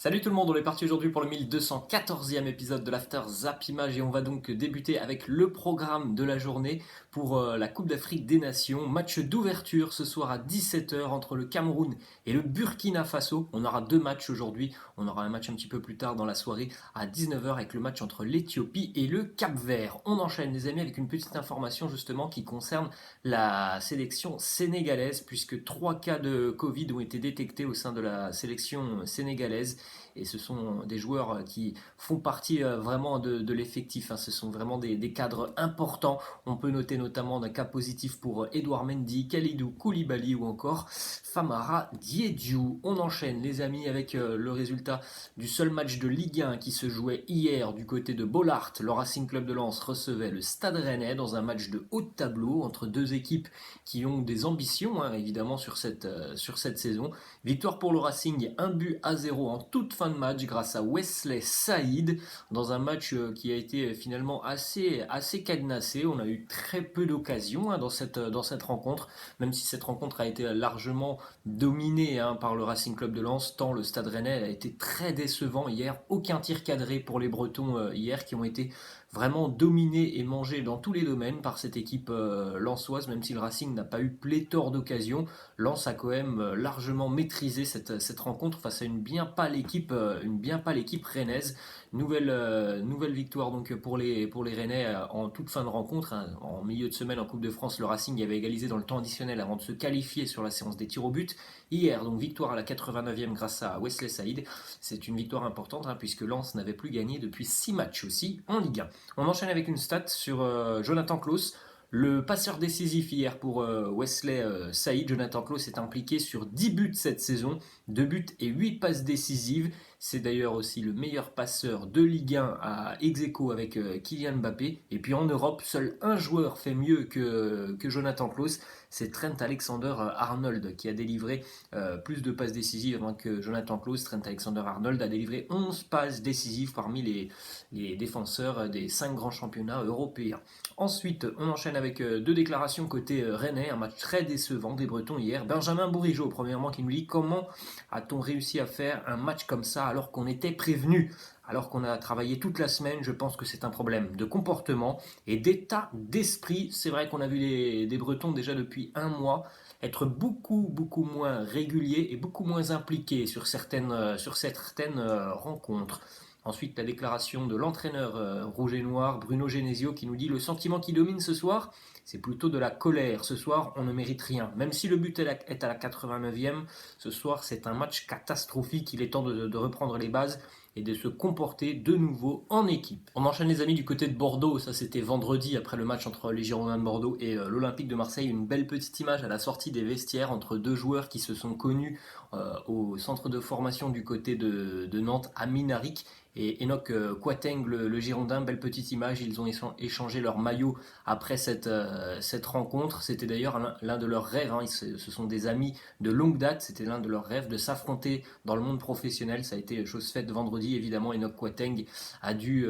Salut tout le monde, on est parti aujourd'hui pour le 1214e épisode de l'After Zap Image et on va donc débuter avec le programme de la journée pour la Coupe d'Afrique des Nations. Match d'ouverture ce soir à 17h entre le Cameroun et le Burkina Faso. On aura deux matchs aujourd'hui, on aura un match un petit peu plus tard dans la soirée à 19h avec le match entre l'Éthiopie et le Cap-Vert. On enchaîne les amis avec une petite information justement qui concerne la sélection sénégalaise puisque trois cas de Covid ont été détectés au sein de la sélection sénégalaise et ce sont des joueurs qui font partie vraiment de l'effectif, hein. Ce sont vraiment des cadres importants. On peut noter notamment un cas positif pour Edouard Mendy, Kalidou Koulibaly ou encore Famara Diédhiou. On enchaîne les amis avec le résultat du seul match de Ligue 1 qui se jouait hier du côté de Bollaert. Le Racing Club de Lens recevait le Stade Rennais dans un match de haut de tableau entre deux équipes qui ont des ambitions, hein, évidemment sur cette saison. Victoire pour le Racing, 1-0 en toute fin de match grâce à Wesley Saïd dans un match qui a été finalement assez cadenassé. On a eu très peu d'occasions, hein, dans cette rencontre, même si cette rencontre a été largement dominée, hein, par le Racing Club de Lens, tant le Stade Rennais a été très décevant hier. Aucun tir cadré pour les Bretons hier qui ont été vraiment dominés et mangés dans tous les domaines par cette équipe lensoise, même si le Racing n'a pas eu pléthore d'occasions. Lens a quand même largement maîtrisé cette rencontre face à une bien pâle équipe rennaise. Nouvelle victoire donc pour les Rennais en toute fin de rencontre, hein. En milieu de semaine en Coupe de France, le Racing avait égalisé dans le temps additionnel avant de se qualifier sur la séance des tirs au but. Hier, donc victoire à la 89e grâce à Wesley Saïd. C'est une victoire importante, hein, puisque Lens n'avait plus gagné depuis 6 matchs aussi en Ligue 1. On enchaîne avec une stat sur Jonathan Klaus. Le passeur décisif hier pour Wesley Saïd, Jonathan Klaus est impliqué sur 10 buts cette saison, 2 buts et 8 passes décisives. C'est d'ailleurs aussi le meilleur passeur de Ligue 1 à ex-aequo avec Kylian Mbappé. Et puis en Europe, seul un joueur fait mieux que Jonathan Klaus, c'est Trent Alexander-Arnold qui a délivré plus de passes décisives, hein, que Jonathan Klaus. Trent Alexander-Arnold a délivré 11 passes décisives parmi les défenseurs des 5 grands championnats européens. Ensuite, on enchaîne avec deux déclarations côté Rennais, un match très décevant des Bretons hier. Benjamin Bourigeaud, premièrement, qui nous dit: comment a-t-on réussi à faire un match comme ça alors qu'on était prévenu, alors qu'on a travaillé toute la semaine? Je pense que c'est un problème de comportement et d'état d'esprit. C'est vrai qu'on a vu des Bretons déjà depuis un mois être beaucoup moins réguliers et beaucoup moins impliqués sur certaines rencontres. Ensuite, la déclaration de l'entraîneur rouge et noir, Bruno Genesio, qui nous dit: le sentiment qui domine ce soir, c'est plutôt de la colère. Ce soir, on ne mérite rien. Même si le but est à la 89e, ce soir, c'est un match catastrophique. Il est temps de reprendre les bases et de se comporter de nouveau en équipe. On enchaîne les amis du côté de Bordeaux. Ça, c'était vendredi après le match entre les Girondins de Bordeaux et l'Olympique de Marseille. Une belle petite image à la sortie des vestiaires entre deux joueurs qui se sont connus au centre de formation du côté de Nantes, à Minarik, et Enoch Kouateng, le Girondin. Belle petite image, ils ont échangé leur maillot après cette rencontre. C'était d'ailleurs l'un de leurs rêves, hein. Ce sont des amis de longue date, c'était l'un de leurs rêves de s'affronter dans le monde professionnel. Ça a été chose faite vendredi. Évidemment, Enoch Kouateng a dû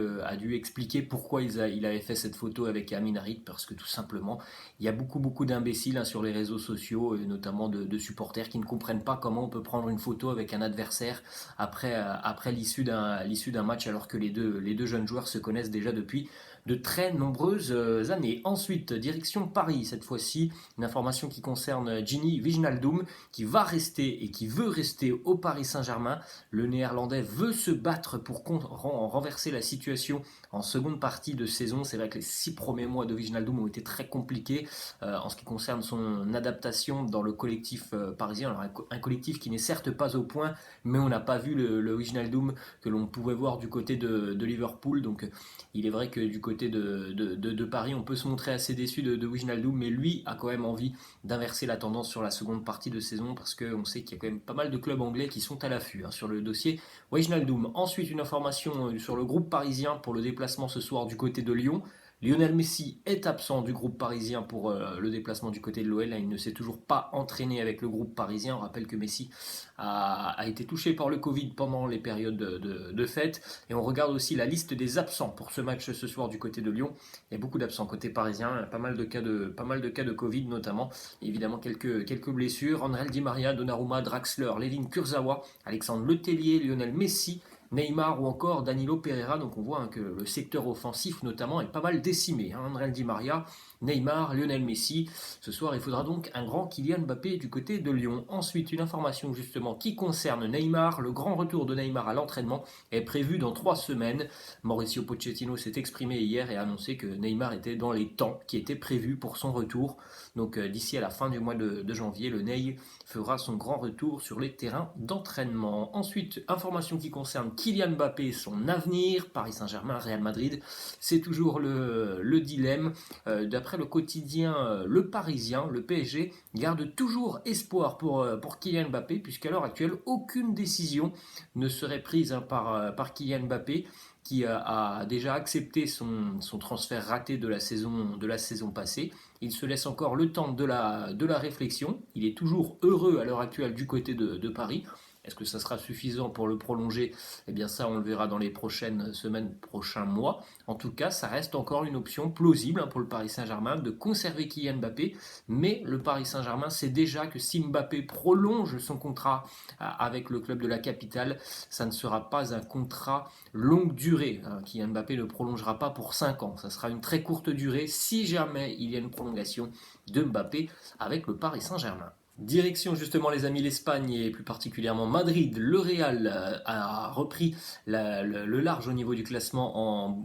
expliquer pourquoi il avait fait cette photo avec Amin Harit, parce que tout simplement, il y a beaucoup d'imbéciles, hein, sur les réseaux sociaux, et notamment de supporters qui ne comprennent pas comment on peut prendre une photo avec un adversaire après l'issue d'un match, alors que les deux jeunes joueurs se connaissent déjà depuis de très nombreuses années. Ensuite, direction Paris, cette fois-ci, une information qui concerne Gini Wijnaldum, qui va rester et qui veut rester au Paris Saint-Germain. Le Néerlandais veut se battre pour renverser la situation en seconde partie de saison. C'est vrai que les 6 premiers mois de Wijnaldum ont été très compliqués en ce qui concerne son adaptation dans le collectif parisien. Alors un collectif qui n'est certes pas au point, mais on n'a pas vu le Wijnaldum que l'on pouvait voir du côté de Liverpool. Donc il est vrai que du côté de Paris, on peut se montrer assez déçu de Wijnaldum, mais lui a quand même envie d'inverser la tendance sur la seconde partie de saison, parce qu'on sait qu'il y a quand même pas mal de clubs anglais qui sont à l'affût, hein, sur le dossier Wijnaldum. Ensuite, une information sur le groupe parisien pour le déplacement ce soir du côté de Lyon. Lionel Messi est absent du groupe parisien pour le déplacement du côté de l'OL. Il ne s'est toujours pas entraîné avec le groupe parisien. On rappelle que Messi a été touché par le Covid pendant les périodes de fête. Et on regarde aussi la liste des absents pour ce match ce soir du côté de Lyon. Il y a beaucoup d'absents côté parisien. Il y a pas mal de cas de Covid notamment. Et évidemment quelques blessures. André Di Maria, Donnarumma, Draxler, Ledin Kurzawa, Alexandre Letellier, Lionel Messi, Neymar ou encore Danilo Pereira. Donc on voit que le secteur offensif notamment est pas mal décimé. André Di Maria, Neymar, Lionel Messi. Ce soir, il faudra donc un grand Kylian Mbappé du côté de Lyon. Ensuite, une information justement qui concerne Neymar. Le grand retour de Neymar à l'entraînement est prévu dans 3 semaines. Mauricio Pochettino s'est exprimé hier et a annoncé que Neymar était dans les temps qui étaient prévus pour son retour. Donc d'ici à la fin du mois de janvier, le Ney fera son grand retour sur les terrains d'entraînement. Ensuite, information qui concerne Kylian Mbappé et son avenir, Paris Saint-Germain, Real Madrid, c'est toujours le dilemme. D'après le quotidien Le Parisien, le PSG garde toujours espoir pour Kylian Mbappé, puisqu'à l'heure actuelle, aucune décision ne serait prise par Kylian Mbappé, qui a déjà accepté son transfert raté de la saison passée. Il se laisse encore le temps de la réflexion. Il est toujours heureux à l'heure actuelle du côté de Paris. Est-ce que ça sera suffisant pour le prolonger? Eh bien ça, on le verra dans les prochaines semaines, prochains mois. En tout cas, ça reste encore une option plausible pour le Paris Saint-Germain de conserver Kylian Mbappé. Mais le Paris Saint-Germain sait déjà que si Mbappé prolonge son contrat avec le club de la capitale, ça ne sera pas un contrat longue durée. Kylian Mbappé ne prolongera pas pour 5 ans. Ça sera une très courte durée si jamais il y a une prolongation de Mbappé avec le Paris Saint-Germain. Direction justement les amis l'Espagne et plus particulièrement Madrid. Le Real a repris le large au niveau du classement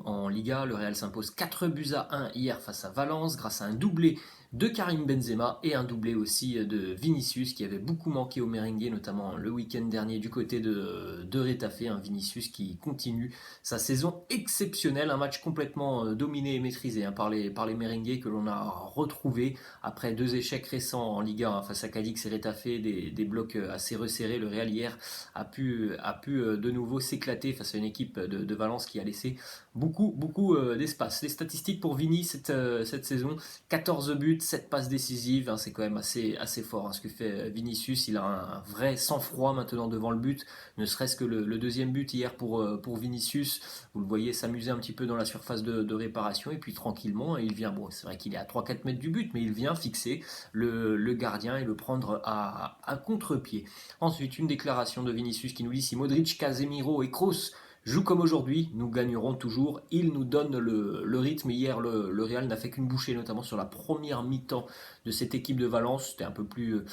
en Liga. Le Real s'impose 4-1 hier face à Valence grâce à un doublé de Karim Benzema et un doublé aussi de Vinicius qui avait beaucoup manqué au merengue, notamment le week-end dernier du côté de Retafe. Un Vinicius qui continue sa saison exceptionnelle, un match complètement dominé et maîtrisé par les merengues que l'on a retrouvé après 2 échecs récents en Liga face à Cadix et Retafe, des blocs assez resserrés. Le Real hier a pu de nouveau s'éclater face à une équipe de Valence qui a laissé beaucoup d'espace. Les statistiques pour Vini cette saison: 14 buts, 7 passes décisives, c'est quand même assez fort ce que fait Vinicius. Il a un vrai sang-froid maintenant devant le but, ne serait-ce que le deuxième but hier pour Vinicius. Vous le voyez s'amuser un petit peu dans la surface de réparation et puis tranquillement il vient, bon c'est vrai qu'il est à 3-4 mètres du but, mais il vient fixer le gardien et le prendre à contre-pied. Ensuite, une déclaration de Vinicius qui nous dit: si Modric, Casemiro et Kroos jouent comme aujourd'hui, nous gagnerons toujours. Il nous donne le rythme. Hier, le Real n'a fait qu'une bouchée, notamment sur la première mi-temps de cette équipe de Valence. C'était un peu plus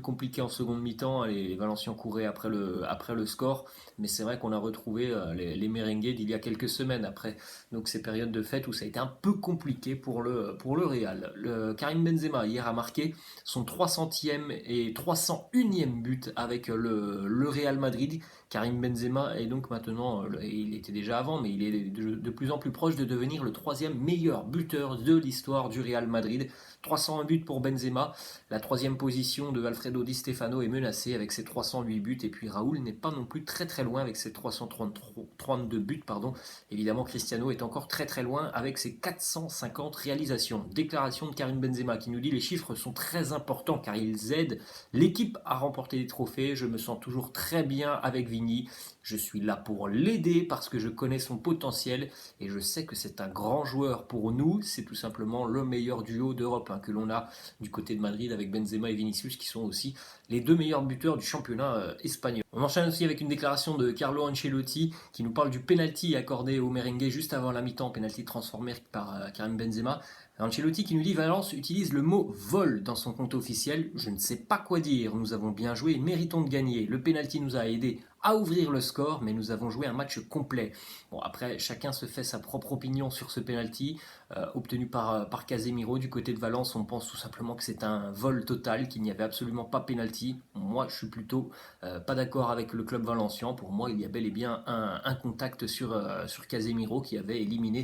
compliqué en seconde mi-temps. Les Valenciens couraient après le score. Mais c'est vrai qu'on a retrouvé les merengues d'il y a quelques semaines après donc ces périodes de fête où ça a été un peu compliqué pour le Real. Karim Benzema hier a marqué son 300e et 301e but avec le Real Madrid. Karim Benzema est donc maintenant, il était déjà avant, mais il est de plus en plus proche de devenir le 3e meilleur buteur de l'histoire du Real Madrid. 301 buts pour Benzema. La 3e position de Alfredo Di Stefano est menacée avec ses 308 buts. Et puis Raoul n'est pas non plus très loin avec ses 332 buts. Évidemment, Cristiano est encore très loin avec ses 450 réalisations. Déclaration de Karim Benzema qui nous dit: les chiffres sont très importants car ils aident l'équipe à remporter des trophées. Je me sens toujours très bien avec Vini. Je suis là pour l'aider parce que je connais son potentiel et je sais que c'est un grand joueur pour nous. C'est tout simplement le meilleur duo d'Europe que l'on a du côté de Madrid avec Benzema et Vinicius qui sont aussi les 2 meilleurs buteurs du championnat espagnol. On enchaîne aussi avec une déclaration de Carlo Ancelotti qui nous parle du penalty accordé au merengue juste avant la mi-temps, penalty transformé par Karim Benzema. Ancelotti qui nous dit: Valence utilise le mot vol dans son compte officiel. Je ne sais pas quoi dire. Nous avons bien joué et méritons de gagner. Le penalty nous a aidé à ouvrir le score, mais nous avons joué un match complet. Bon, après, chacun se fait sa propre opinion sur ce penalty obtenu par Casemiro. Du côté de Valence, on pense tout simplement que c'est un vol total, qu'il n'y avait absolument pas penalty. Moi, je suis plutôt pas d'accord avec le club valencien. Pour moi, il y a bel et bien un contact sur Casemiro qui avait éliminé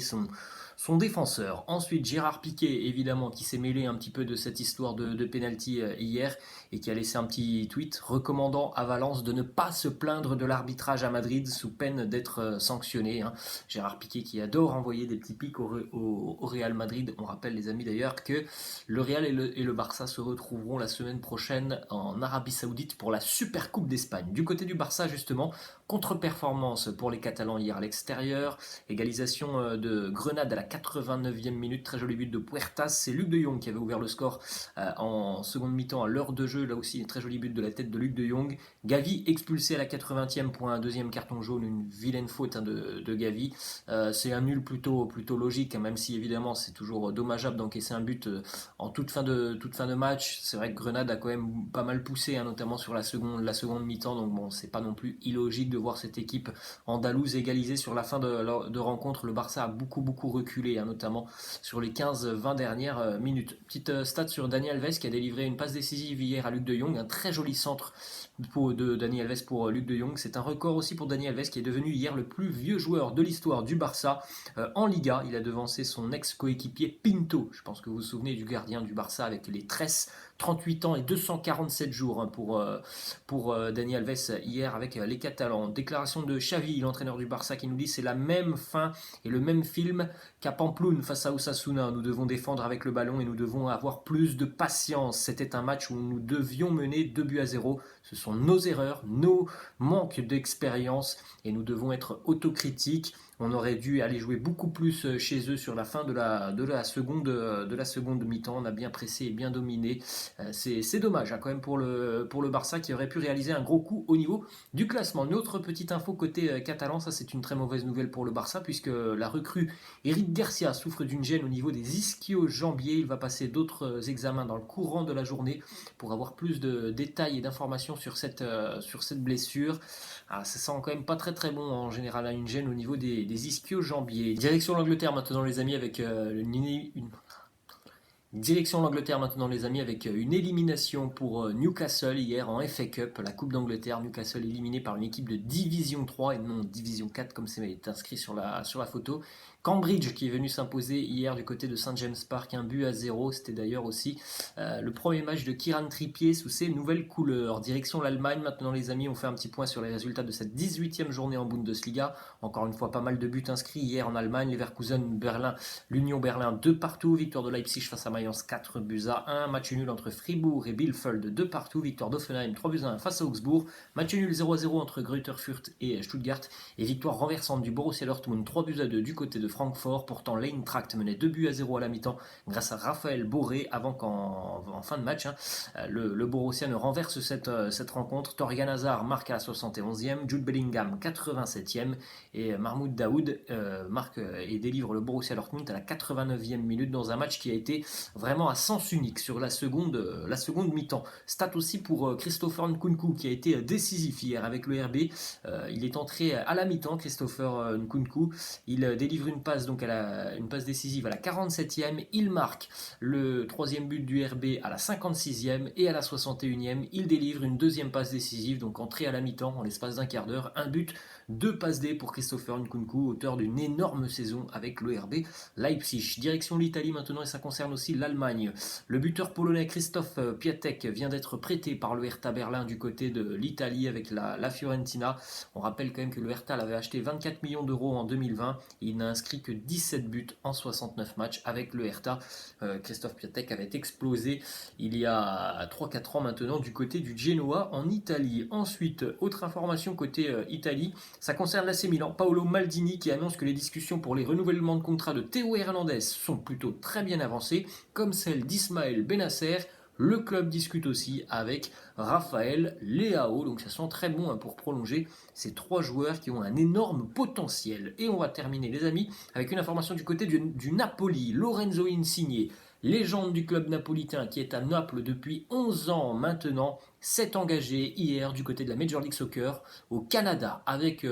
son défenseur. Ensuite, Gérard Piqué, évidemment, qui s'est mêlé un petit peu de cette histoire de penalty hier et qui a laissé un petit tweet recommandant à Valence de ne pas se plaindre de l'arbitrage à Madrid sous peine d'être sanctionné. Hein. Gérard Piqué qui adore envoyer des petits pics au Real Madrid. On rappelle les amis d'ailleurs que le Real et le Barça se retrouveront la semaine prochaine en Arabie Saoudite pour la Super Coupe d'Espagne. Du côté du Barça justement, contre-performance pour les Catalans hier à l'extérieur, égalisation de Grenade à la 89e minute, très joli but de Puertas, c'est Luc de Jong qui avait ouvert le score en seconde mi-temps à l'heure de jeu, là aussi un très joli but de la tête de Luc de Jong. Gavi expulsé à la 80e pour un deuxième carton jaune, une vilaine faute de Gavi. C'est un nul plutôt logique, hein, même si évidemment c'est toujours dommageable d'encaisser un but en toute fin de match. C'est vrai que Grenade a quand même pas mal poussé, hein, notamment sur la seconde mi-temps, donc bon, c'est pas non plus illogique de voir cette équipe andalouse égalisée sur la fin de rencontre. Le Barça a beaucoup reculé, hein, notamment sur les 15-20 dernières minutes. Petite stat sur Dani Alves qui a délivré une passe décisive hier à Luc de Jong, un très joli centre de Dani Alves pour Luc de Jong. C'est un record aussi pour Dani Alves qui est devenu hier le plus vieux joueur de l'histoire du Barça en Liga. Il a devancé son ex-coéquipier Pinto. Je pense que vous vous souvenez du gardien du Barça avec les tresses. 38 ans et 247 jours, hein, pour Dani Alves hier avec les Catalans. Déclaration de Xavi, l'entraîneur du Barça, qui nous dit c'est la même fin et le même film qu'à Pamplune face à Osasuna. Nous devons défendre avec le ballon et nous devons avoir plus de patience. C'était un match où nous devions mener 2-0. Ce sont nos erreurs, nos manques d'expérience et nous devons être autocritiques. On aurait dû aller jouer beaucoup plus chez eux sur la fin de la seconde mi-temps. On a bien pressé et bien dominé. C'est dommage, hein, quand même pour le Barça qui aurait pu réaliser un gros coup au niveau du classement. Une autre petite info côté catalan, ça c'est une très mauvaise nouvelle pour le Barça puisque la recrue Eric Garcia souffre d'une gêne au niveau des ischio-jambiers. Il va passer d'autres examens dans le courant de la journée pour avoir plus de détails et d'informations sur cette blessure. Ah, ça sent quand même pas très bon en général, hein, une gêne au niveau des ischio-jambiers. Direction l'Angleterre maintenant les amis avec Direction l'Angleterre maintenant les amis avec une élimination pour Newcastle hier en FA Cup, la Coupe d'Angleterre. Newcastle éliminé par une équipe de Division 3 et non Division 4 comme c'est inscrit sur la photo. Cambridge qui est venu s'imposer hier du côté de St James Park, 1-0. C'était d'ailleurs aussi le premier match de Kieran Trippier sous ses nouvelles couleurs. Direction l'Allemagne maintenant les amis, on fait un petit point sur les résultats de cette 18e journée en Bundesliga. Encore une fois pas mal de buts inscrits hier en Allemagne. Leverkusen, Berlin, l'Union Berlin 2-2. Victoire de Leipzig face à Mayence 4-1. Match nul entre Fribourg et Bielefeld 2-2. Victoire d'Offenheim 3-1 face à Augsbourg. Match nul 0-0 entre Greuther Fürth et Stuttgart. Et victoire renversante du Borussia Dortmund 3-2 du côté de Francfort. Pourtant l'Eintracht menait 2-0 à la mi-temps grâce à Raphaël Borré avant qu'en fin de match, hein, le Borussia ne renverse cette rencontre. Torgan Hazard marque à la 71e, Jude Bellingham 87e et Mahmoud Daoud marque et délivre le Borussia Dortmund à la 89e minute dans un match qui a été vraiment à sens unique sur la seconde mi-temps. Stat aussi pour Christopher Nkunku qui a été décisif hier avec le RB. Il est entré à la mi-temps, Christopher Nkunku. Il délivre une passe décisive à la 47e. Il marque le troisième but du RB à la 56e et à la 61e. Il délivre une deuxième passe décisive, donc entrée à la mi-temps en l'espace d'un quart d'heure. Un but, deux passes D pour Christopher Nkunku, auteur d'une énorme saison avec le RB Leipzig. Direction l'Italie maintenant et ça concerne aussi l'Allemagne. Le buteur polonais Krzysztof Piatek vient d'être prêté par le Hertha Berlin du côté de l'Italie avec la Fiorentina. On rappelle quand même que le Hertha l'avait acheté 24 millions d'euros en 2020 et il n'a inscrit que 17 buts en 69 matchs avec le Hertha. Krzysztof Piatek avait explosé il y a 3-4 ans maintenant du côté du Genoa en Italie. Ensuite, autre information côté Italie, ça concerne l'AC Milan. Paolo Maldini qui annonce que les discussions pour les renouvellements de contrat de Théo Hernandez sont plutôt très bien avancées, comme celle d'Ismaël Benasser. Le club discute aussi avec Raphaël Leao, donc ça sent très bon, hein, pour prolonger ces trois joueurs qui ont un énorme potentiel. Et on va terminer les amis avec une information du côté du Napoli. Lorenzo Insigne, légende du club napolitain qui est à Naples depuis 11 ans maintenant, s'est engagé hier du côté de la Major League Soccer au Canada avec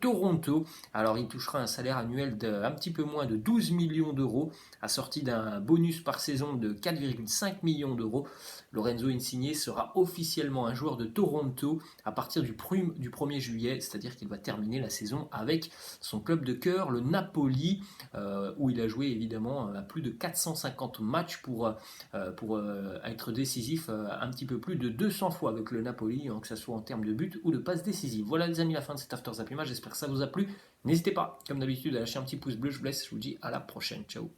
Toronto. Alors il touchera un salaire annuel d'un petit peu moins de 12 millions d'euros, assorti d'un bonus par saison de 4,5 millions d'euros. Lorenzo Insigne sera officiellement un joueur de Toronto à partir du 1er juillet, c'est-à-dire qu'il va terminer la saison avec son club de cœur, le Napoli, où il a joué évidemment à plus de 450 matchs pour être décisif un petit peu plus de 200 fois avec le Napoli, hein, que ce soit en termes de but ou de passes décisives. Voilà les amis, la fin de cet After Zapima, j'espère que ça vous a plu. N'hésitez pas, comme d'habitude, à lâcher un petit pouce bleu, je vous laisse, je vous dis à la prochaine, ciao.